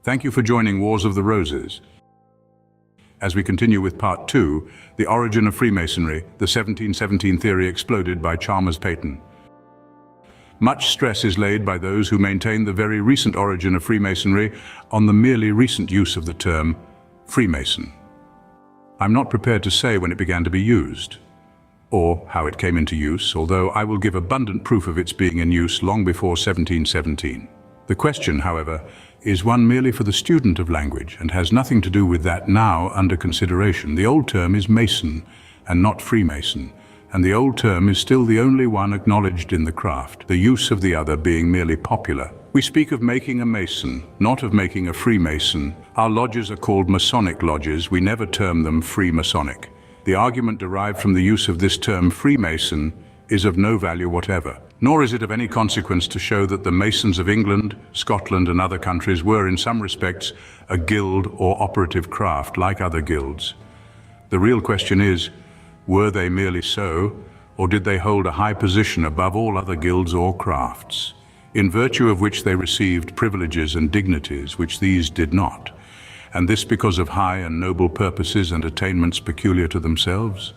Thank you for joining Wars of the Roses. As we continue with Part 2, The Origin of Freemasonry, the 1717 theory exploded by Chalmers Paton. Much stress is laid by those who maintain the very recent origin of Freemasonry on the merely recent use of the term Freemason. I'm not prepared to say when it began to be used, or how it came into use, although I will give abundant proof of its being in use long before 1717. The question, however, is one merely for the student of language and has nothing to do with that now under consideration. The old term is Mason and not Freemason, and the old term is still the only one acknowledged in the craft, the use of the other being merely popular. We speak of making a Mason, not of making a Freemason. Our lodges are called Masonic lodges, we never term them Freemasonic. The argument derived from the use of this term Freemason is of no value whatever. Nor is it of any consequence to show that the Masons of England, Scotland and other countries were in some respects a guild or operative craft like other guilds. The real question is, were they merely so, or did they hold a high position above all other guilds or crafts, in virtue of which they received privileges and dignities which these did not, and this because of high and noble purposes and attainments peculiar to themselves?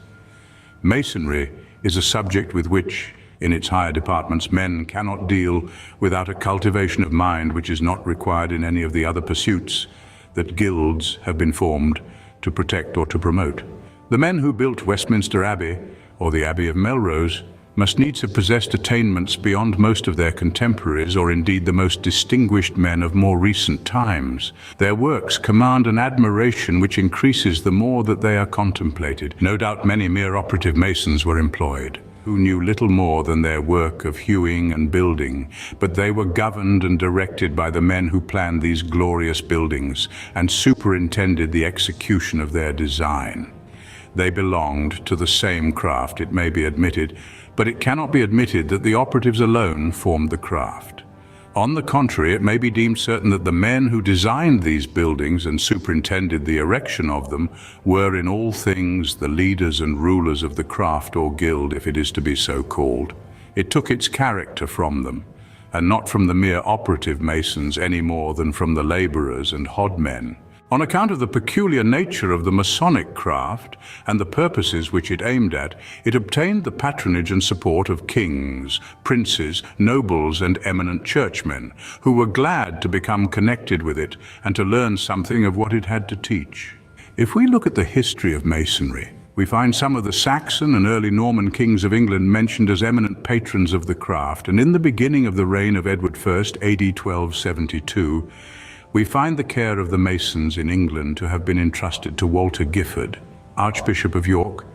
Masonry is a subject with which, in its higher departments, men cannot deal without a cultivation of mind which is not required in any of the other pursuits that guilds have been formed to protect or to promote. The men who built Westminster Abbey, or the Abbey of Melrose, must needs have possessed attainments beyond most of their contemporaries, or indeed the most distinguished men of more recent times. Their works command an admiration which increases the more that they are contemplated. No doubt many mere operative masons were employed, who knew little more than their work of hewing and building, but they were governed and directed by the men who planned these glorious buildings and superintended the execution of their design. They belonged to the same craft, it may be admitted, but it cannot be admitted that the operatives alone formed the craft. On the contrary, it may be deemed certain that the men who designed these buildings and superintended the erection of them were in all things the leaders and rulers of the craft or guild, if it is to be so called. It took its character from them, and not from the mere operative masons any more than from the laborers and hodmen. On account of the peculiar nature of the Masonic craft and the purposes which it aimed at, it obtained the patronage and support of kings, princes, nobles and eminent churchmen, who were glad to become connected with it and to learn something of what it had to teach. If we look at the history of Masonry, we find some of the Saxon and early Norman kings of England mentioned as eminent patrons of the craft, and in the beginning of the reign of Edward I, AD 1272, we find the care of the Masons in England to have been entrusted to Walter Gifford, Archbishop of York,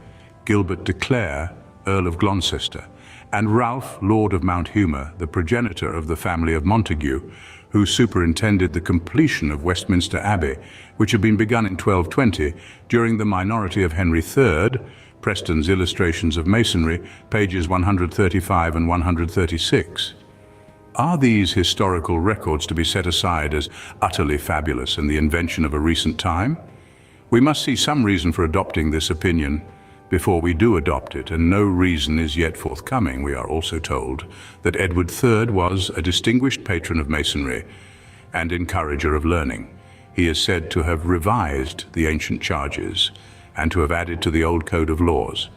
Gilbert de Clare, Earl of Gloucester, and Ralph, Lord of Mount Humor, the progenitor of the family of Montague, who superintended the completion of Westminster Abbey, which had been begun in 1220 during the minority of Henry III, Preston's Illustrations of Masonry, pages 135 and 136. Are these historical records to be set aside as utterly fabulous and the invention of a recent time? We must see some reason for adopting this opinion before we do adopt it, and no reason is yet forthcoming. We are also told that Edward III was a distinguished patron of Masonry and encourager of learning. He is said to have revised the ancient charges and to have added to the old code of laws.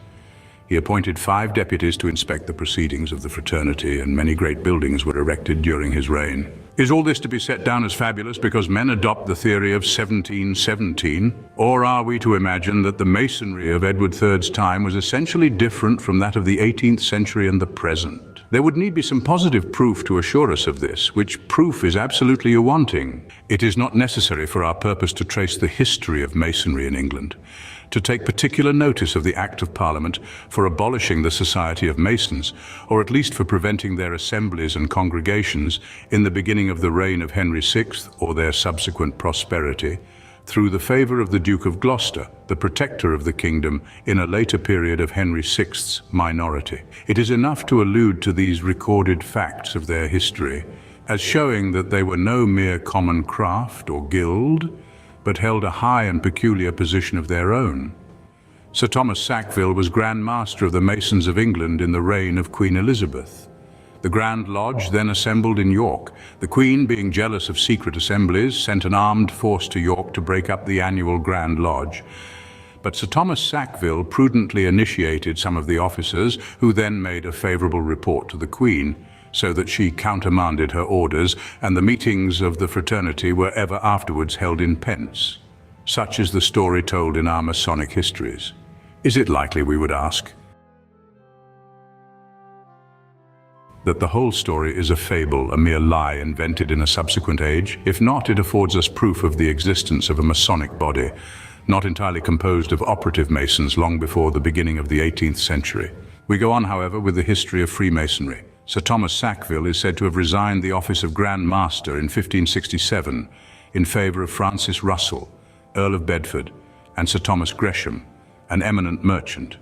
He appointed 5 deputies to inspect the proceedings of the fraternity, and many great buildings were erected during his reign. Is all this to be set down as fabulous because men adopt the theory of 1717? Or are we to imagine that the Masonry of Edward III's time was essentially different from that of the 18th century and the present? There would need be some positive proof to assure us of this, which proof is absolutely wanting. It is not necessary for our purpose to trace the history of Masonry in England, to take particular notice of the Act of Parliament for abolishing the Society of Masons, or at least for preventing their assemblies and congregations in the beginning of the reign of Henry VI or their subsequent prosperity, through the favour of the Duke of Gloucester, the protector of the kingdom in a later period of Henry VI's minority. It is enough to allude to these recorded facts of their history as showing that they were no mere common craft or guild, but held a high and peculiar position of their own. Sir Thomas Sackville was Grand Master of the Masons of England in the reign of Queen Elizabeth. The Grand Lodge then assembled in York. The Queen, being jealous of secret assemblies, sent an armed force to York to break up the annual Grand Lodge. But Sir Thomas Sackville prudently initiated some of the officers, who then made a favourable report to the Queen, so that she countermanded her orders, and the meetings of the fraternity were ever afterwards held in Pence. Such is the story told in our Masonic histories. Is it likely, we would ask, that the whole story is a fable, a mere lie invented in a subsequent age? If not, it affords us proof of the existence of a Masonic body, not entirely composed of operative Masons long before the beginning of the 18th century. We go on, however, with the history of Freemasonry. Sir Thomas Sackville is said to have resigned the office of Grand Master in 1567 in favour of Francis Russell, Earl of Bedford, and Sir Thomas Gresham, an eminent merchant.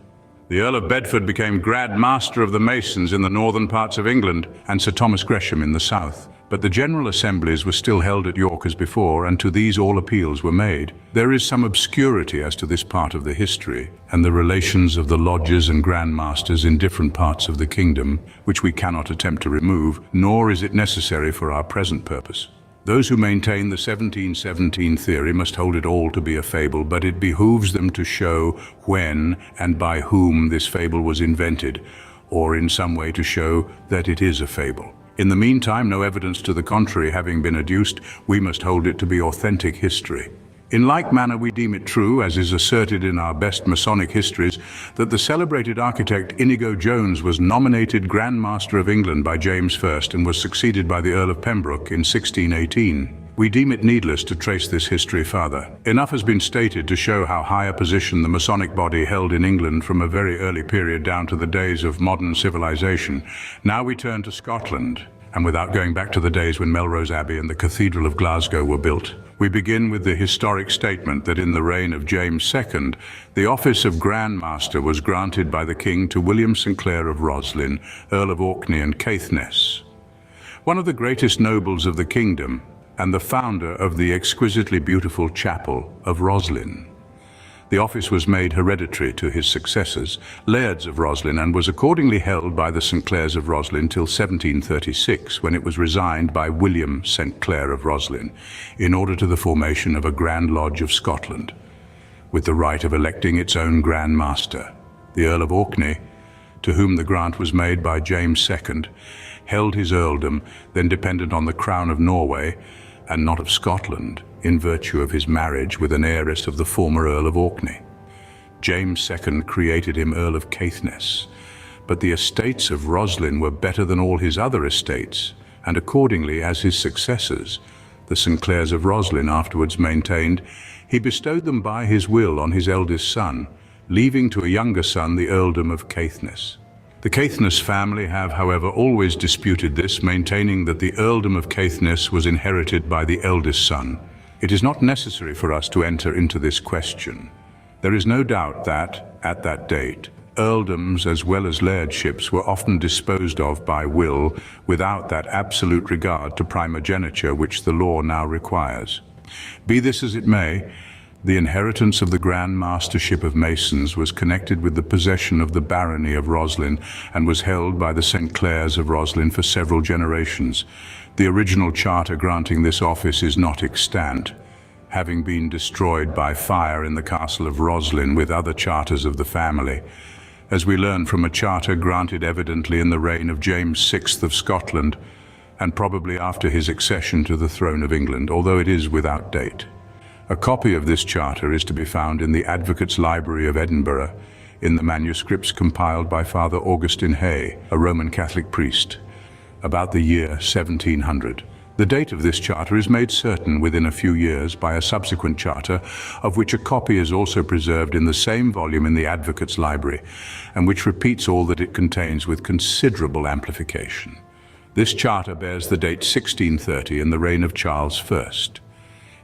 The Earl of Bedford became Grand Master of the Masons in the northern parts of England, and Sir Thomas Gresham in the south. But the general assemblies were still held at York as before, and to these all appeals were made. There is some obscurity as to this part of the history, and the relations of the lodges and Grand Masters in different parts of the kingdom, which we cannot attempt to remove, nor is it necessary for our present purpose. Those who maintain the 1717 theory must hold it all to be a fable, but it behooves them to show when and by whom this fable was invented, or in some way to show that it is a fable. In the meantime, no evidence to the contrary having been adduced, we must hold it to be authentic history. In like manner, we deem it true, as is asserted in our best Masonic histories, that the celebrated architect Inigo Jones was nominated Grand Master of England by James I and was succeeded by the Earl of Pembroke in 1618. We deem it needless to trace this history further. Enough has been stated to show how high a position the Masonic body held in England from a very early period down to the days of modern civilization. Now we turn to Scotland, and without going back to the days when Melrose Abbey and the Cathedral of Glasgow were built, we begin with the historic statement that in the reign of James II, the office of Grand Master was granted by the King to William St. Clair of Roslin, Earl of Orkney and Caithness, one of the greatest nobles of the kingdom, and the founder of the exquisitely beautiful chapel of Roslin. The office was made hereditary to his successors, Lairds of Roslin, and was accordingly held by the St. Clairs of Roslin till 1736, when it was resigned by William St. Clair of Roslin, in order to the formation of a Grand Lodge of Scotland, with the right of electing its own Grand Master. The Earl of Orkney, to whom the grant was made by James II, held his earldom, then dependent on the crown of Norway, and not of Scotland, in virtue of his marriage with an heiress of the former Earl of Orkney. James II created him Earl of Caithness, but the estates of Roslin were better than all his other estates, and accordingly, as his successors, the St. Clairs of Roslin afterwards maintained, he bestowed them by his will on his eldest son, leaving to a younger son the earldom of Caithness. The Caithness family have, however, always disputed this, maintaining that the earldom of Caithness was inherited by the eldest son. It is not necessary for us to enter into this question. There is no doubt that, at that date, earldoms as well as lairdships were often disposed of by will without that absolute regard to primogeniture which the law now requires. Be this as it may, the inheritance of the Grand Mastership of Masons was connected with the possession of the barony of Roslin and was held by the St. Clairs of Roslin for several generations. The original charter granting this office is not extant, having been destroyed by fire in the castle of Roslin with other charters of the family, as we learn from a charter granted evidently in the reign of James VI of Scotland, and probably after his accession to the throne of England, although it is without date. A copy of this charter is to be found in the Advocates' Library of Edinburgh, in the manuscripts compiled by Father Augustine Hay, a Roman Catholic priest, about the year 1700. The date of this charter is made certain within a few years by a subsequent charter, of which a copy is also preserved in the same volume in the Advocates' Library, and which repeats all that it contains with considerable amplification. This charter bears the date 1630 in the reign of Charles I.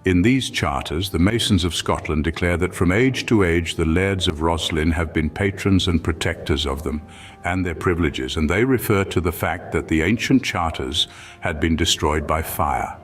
In these charters, the Masons of Scotland declare that from age to age the Lairds of Roslin have been patrons and protectors of them and their privileges, and they refer to the fact that the ancient charters had been destroyed by fire,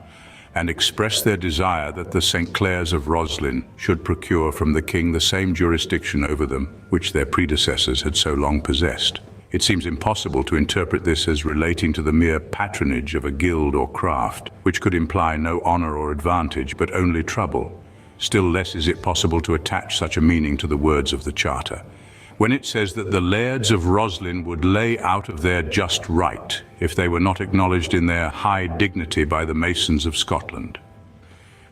and express their desire that the St. Clairs of Roslin should procure from the king the same jurisdiction over them which their predecessors had so long possessed. It seems impossible to interpret this as relating to the mere patronage of a guild or craft, which could imply no honor or advantage, but only trouble. Still less is it possible to attach such a meaning to the words of the Charter, when it says that the lairds of Roslin would lay out of their just right if they were not acknowledged in their high dignity by the Masons of Scotland.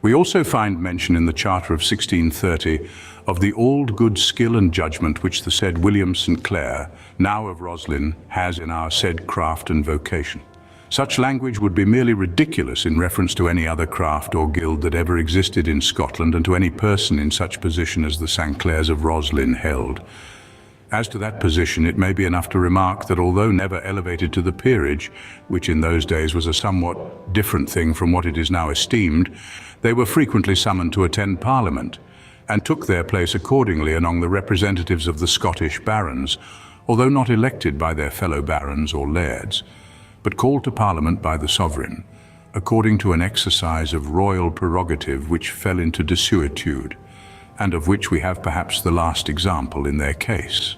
We also find mention in the Charter of 1630 of the old good skill and judgment which the said William St. Clair, now of Roslin, has in our said craft and vocation. Such language would be merely ridiculous in reference to any other craft or guild that ever existed in Scotland and to any person in such position as the St. Clairs of Roslin held. As to that position, it may be enough to remark that although never elevated to the peerage, which in those days was a somewhat different thing from what it is now esteemed, they were frequently summoned to attend Parliament, and took their place accordingly among the representatives of the Scottish barons, although not elected by their fellow barons or lairds, but called to Parliament by the sovereign, according to an exercise of royal prerogative which fell into desuetude, and of which we have perhaps the last example in their case.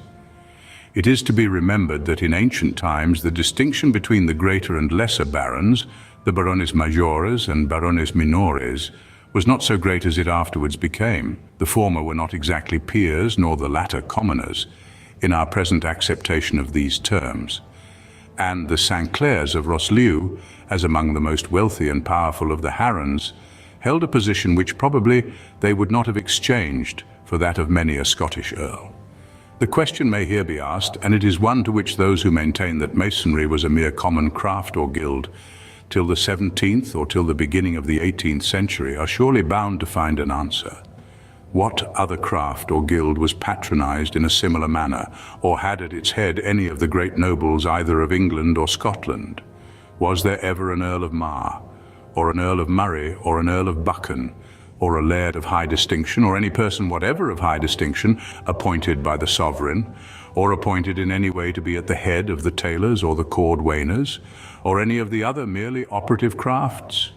It is to be remembered that in ancient times the distinction between the greater and lesser barons, the barones majores and barones minores, was not so great as it afterwards became. The former were not exactly peers, nor the latter commoners, in our present acceptation of these terms. And the St. Clairs of Roslieu, as among the most wealthy and powerful of the Harrons, held a position which probably they would not have exchanged for that of many a Scottish earl. The question may here be asked, and it is one to which those who maintain that Masonry was a mere common craft or guild till the 17th or till the beginning of the 18th century are surely bound to find an answer. What other craft or guild was patronized in a similar manner, or had at its head any of the great nobles either of England or Scotland? Was there ever an Earl of Mar, or an Earl of Murray, or an Earl of Buchan, or a laird of high distinction, or any person whatever of high distinction, appointed by the sovereign, or appointed in any way to be at the head of the tailors or the cordwainers, or any of the other merely operative crafts?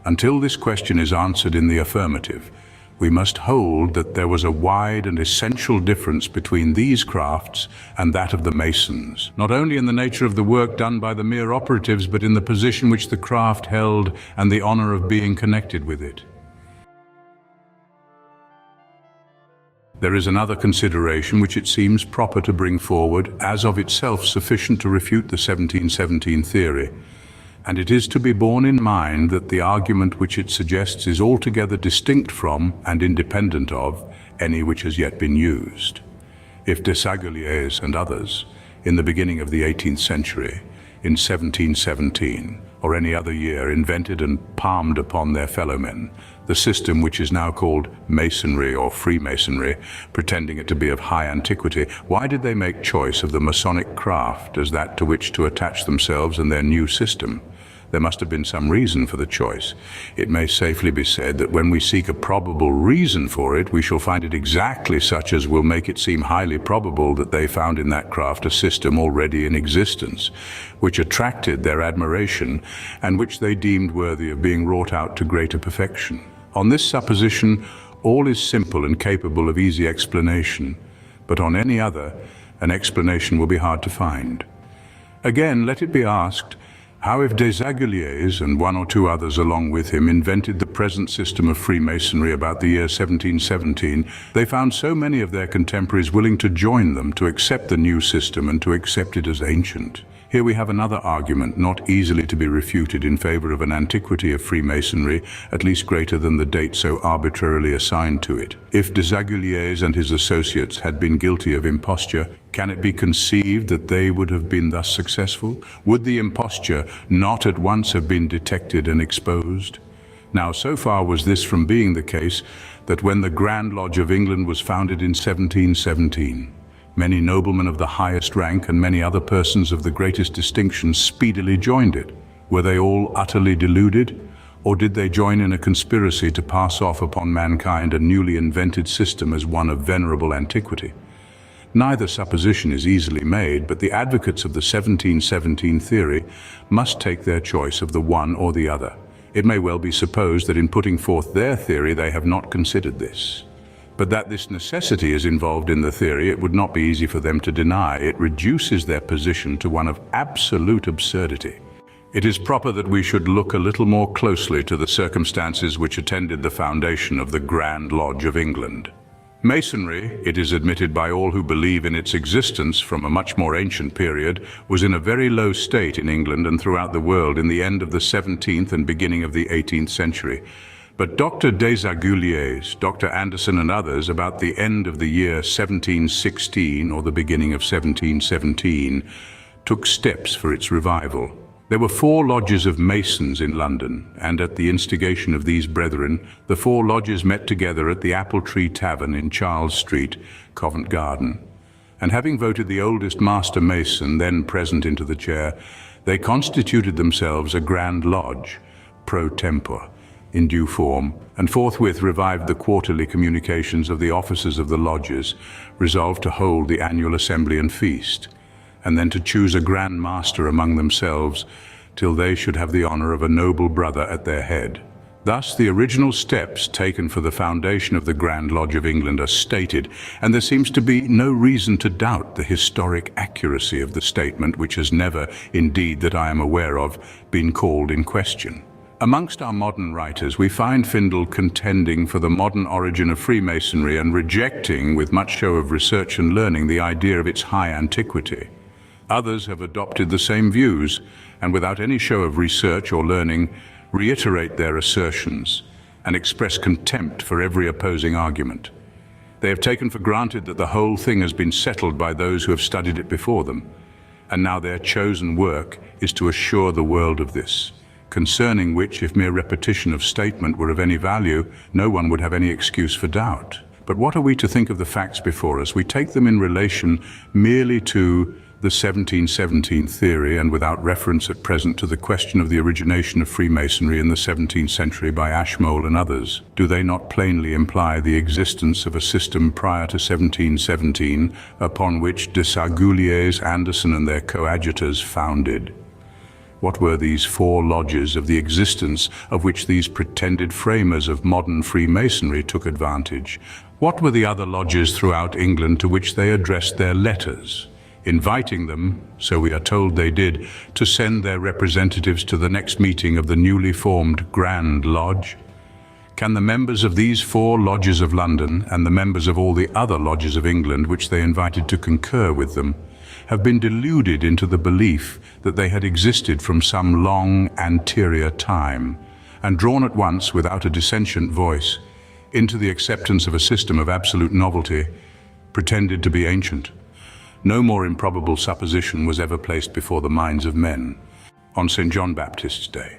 Until this question is answered in the affirmative, we must hold that there was a wide and essential difference between these crafts and that of the Masons, not only in the nature of the work done by the mere operatives, but in the position which the craft held and the honor of being connected with it. There is another consideration which it seems proper to bring forward as of itself sufficient to refute the 1717 theory, and it is to be borne in mind that the argument which it suggests is altogether distinct from and independent of any which has yet been used. If Desaguliers and others, in the beginning of the 18th century, in 1717, or any other year, invented and palmed upon their fellowmen the system which is now called Masonry or Freemasonry, pretending it to be of high antiquity, why did they make choice of the Masonic craft as that to which to attach themselves and their new system? There must have been some reason for the choice. It may safely be said that when we seek a probable reason for it, we shall find it exactly such as will make it seem highly probable that they found in that craft a system already in existence, which attracted their admiration and which they deemed worthy of being wrought out to greater perfection. On this supposition, all is simple and capable of easy explanation, but on any other, an explanation will be hard to find. Again, let it be asked, how if Desaguliers and one or two others along with him invented the present system of Freemasonry about the year 1717, they found so many of their contemporaries willing to join them, to accept the new system and to accept it as ancient? Here we have another argument not easily to be refuted in favor of an antiquity of Freemasonry, at least greater than the date so arbitrarily assigned to it. If Desaguliers and his associates had been guilty of imposture, can it be conceived that they would have been thus successful? Would the imposture not at once have been detected and exposed? Now, so far was this from being the case that when the Grand Lodge of England was founded in 1717, many noblemen of the highest rank and many other persons of the greatest distinction speedily joined it. Were they all utterly deluded, or did they join in a conspiracy to pass off upon mankind a newly invented system as one of venerable antiquity? Neither supposition is easily made, but the advocates of the 1717 theory must take their choice of the one or the other. It may well be supposed that in putting forth their theory they have not considered this. But that this necessity is involved in the theory, it would not be easy for them to deny. It reduces their position to one of absolute absurdity. It is proper that we should look a little more closely to the circumstances which attended the foundation of the Grand Lodge of England. Masonry, it is admitted by all who believe in its existence from a much more ancient period, was in a very low state in England and throughout the world in the end of the 17th and beginning of the 18th century. But Dr. Desaguliers, Dr. Anderson and others, about the end of the year 1716 or the beginning of 1717, took steps for its revival. There were 4 lodges of Masons in London, and at the instigation of these brethren, the 4 lodges met together at the Apple Tree Tavern in Charles Street, Covent Garden. And having voted the oldest Master Mason then present into the chair, they constituted themselves a Grand Lodge, pro tempore, in due form, and forthwith revived the quarterly communications of the officers of the lodges, resolved to hold the annual assembly and feast, and then to choose a Grand Master among themselves, till they should have the honor of a noble brother at their head. Thus the original steps taken for the foundation of the Grand Lodge of England are stated, and there seems to be no reason to doubt the historic accuracy of the statement, which has never, indeed that I am aware of, been called in question. Amongst our modern writers, we find Findle contending for the modern origin of Freemasonry and rejecting, with much show of research and learning, the idea of its high antiquity. Others have adopted the same views, and without any show of research or learning, reiterate their assertions and express contempt for every opposing argument. They have taken for granted that the whole thing has been settled by those who have studied it before them, and now their chosen work is to assure the world of this, concerning which, if mere repetition of statement were of any value, no one would have any excuse for doubt. But what are we to think of the facts before us? We take them in relation merely to the 1717 theory, and without reference at present to the question of the origination of Freemasonry in the 17th century by Ashmole and others. Do they not plainly imply the existence of a system prior to 1717 upon which Desaguliers, Anderson and their coadjutors founded? What were these 4 lodges of the existence of which these pretended framers of modern Freemasonry took advantage? What were the other lodges throughout England to which they addressed their letters, inviting them, so we are told they did, to send their representatives to the next meeting of the newly formed Grand Lodge? Can the members of these 4 lodges of London and the members of all the other lodges of England which they invited to concur with them have been deluded into the belief that they had existed from some long anterior time, and drawn at once, without a dissentient voice, into the acceptance of a system of absolute novelty, pretended to be ancient? No more improbable supposition was ever placed before the minds of men on St. John Baptist's day.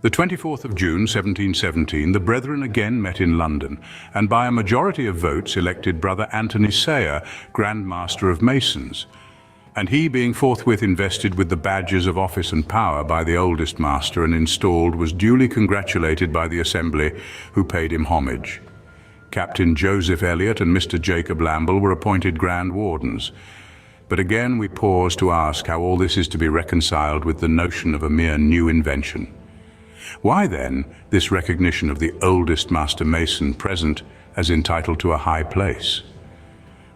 The 24th of June, 1717, the brethren again met in London, and by a majority of votes elected Brother Anthony Sayer, Grand Master of Masons, and he, being forthwith invested with the badges of office and power by the oldest master and installed, was duly congratulated by the assembly, who paid him homage. Captain Joseph Elliot and Mr. Jacob Lamble were appointed Grand Wardens. But again we pause to ask how all this is to be reconciled with the notion of a mere new invention. Why then this recognition of the oldest Master Mason present as entitled to a high place?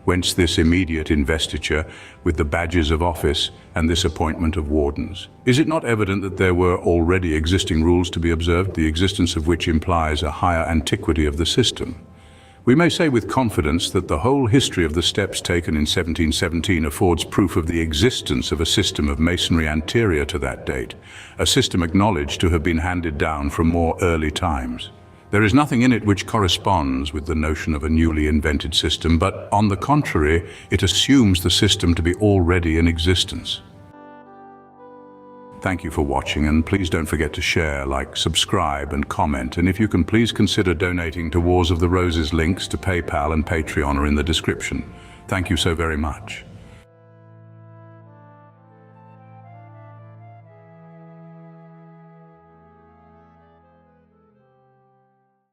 Whence this immediate investiture with the badges of office and this appointment of wardens? Is it not evident that there were already existing rules to be observed, the existence of which implies a higher antiquity of the system? We may say with confidence that the whole history of the steps taken in 1717 affords proof of the existence of a system of Masonry anterior to that date, a system acknowledged to have been handed down from more early times. There is nothing in it which corresponds with the notion of a newly invented system, but on the contrary, it assumes the system to be already in existence. Thank you for watching, and please don't forget to share, like, subscribe and comment, and if you can, please consider donating to Wars of the Roses. Links to PayPal and Patreon are in the description. Thank you so very much.